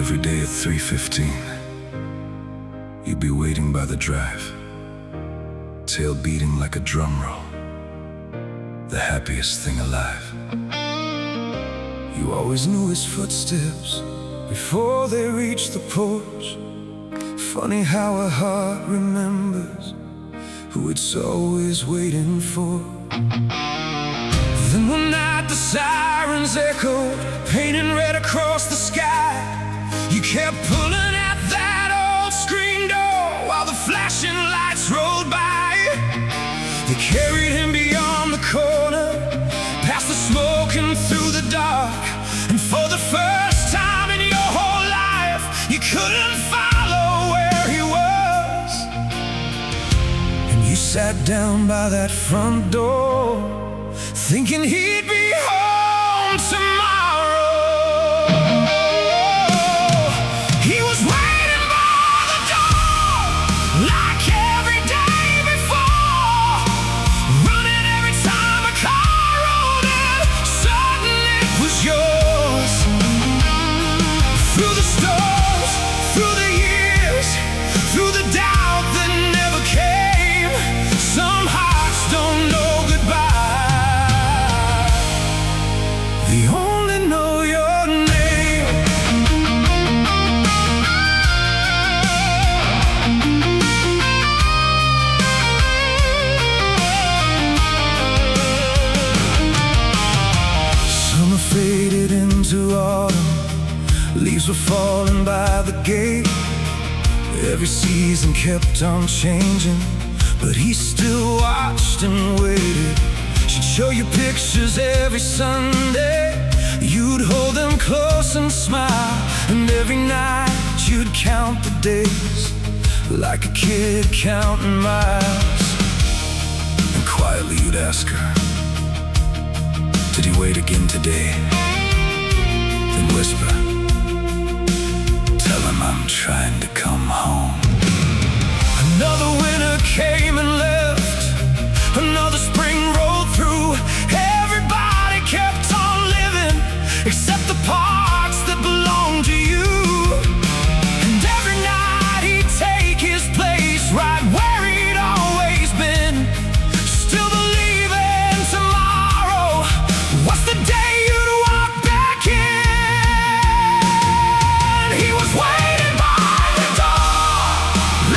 Every day at 3:15, you'd be waiting by the drive, tail beating like a drum roll, the happiest thing alive. You always knew his footsteps before they reached the porch. Funny how a heart remembers who it's always waiting for. Then one night the sirens echoed, painting red across the sky. You kept pulling at that old screen door while the flashing lights rolled by. They carried him beyond the corner, past the smoke and through the dark. And for the first time in your whole life, you couldn't follow where he was. And you sat down by that front door, thinking he'd be home tomorrow. He was waiting by the door, like every day before, running every time a car rolled in, certain it was yours. Through the storms, through the years, through the doubt that never came, some hearts don't know goodbye. They only know your name. Summer faded into autumn, leaves were falling by the gate. Every season kept on changing, but he still watched and waited. She'd show you pictures every Sunday, you'd hold them close and smile. And every night you'd count the days, like a kid counting miles. And quietly you'd ask her, did he wait again today? Then whisper, tell him I'm trying to come home. Another winter came and left, another spring rolled through. Everybody kept on living, except the parts that belong to you. And every night he'd take his place right where he'd always been, still believing tomorrow was the day you'd walk back in. He was waiting by the door,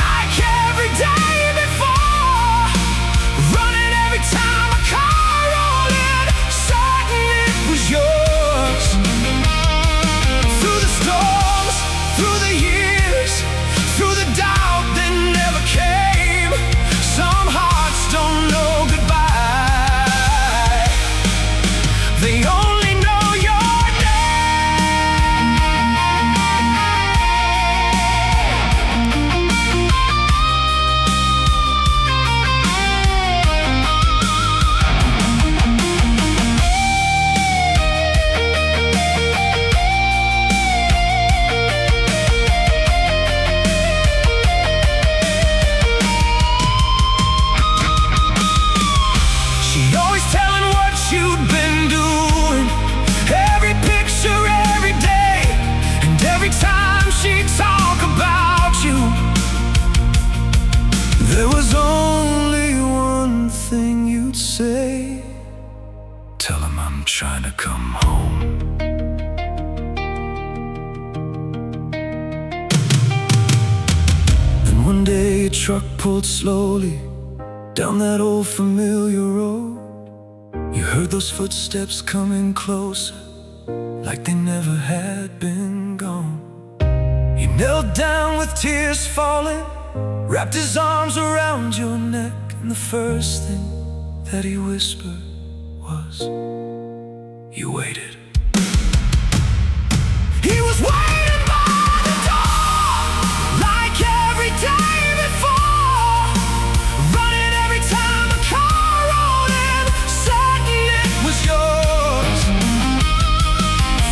like every day before, running every time a car rolled in, certain it was yours. Through the storms, through the years, through the doubt that never came, some hearts don't know goodbye. They only know your name. She always telling what you'd been doing, every picture, every day. And every time she'd talk about you, there was only one thing you'd say, tell him I'm trying to come home. And one day a truck pulled slowly down that old familiar road. You heard those footsteps coming closer, like they never had been gone. He knelt down with tears falling, wrapped his arms around your neck, and the first thing that he whispered was, you waited. He was waiting by the door, like every day before, running every time a car rolled in, certain it was yours.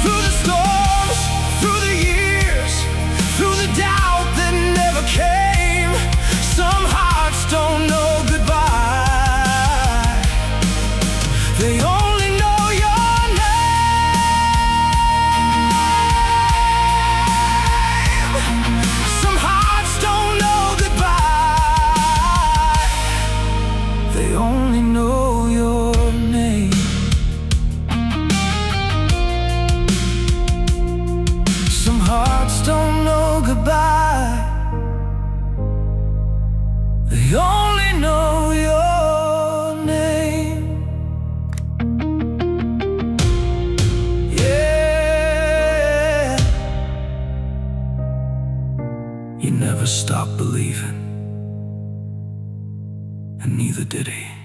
Through the storms, through the years, through the doubt that never came, some hearts don't know goodbye. They only know your name. by. They only know your name. Yeah. You never stopped believing, and neither did he.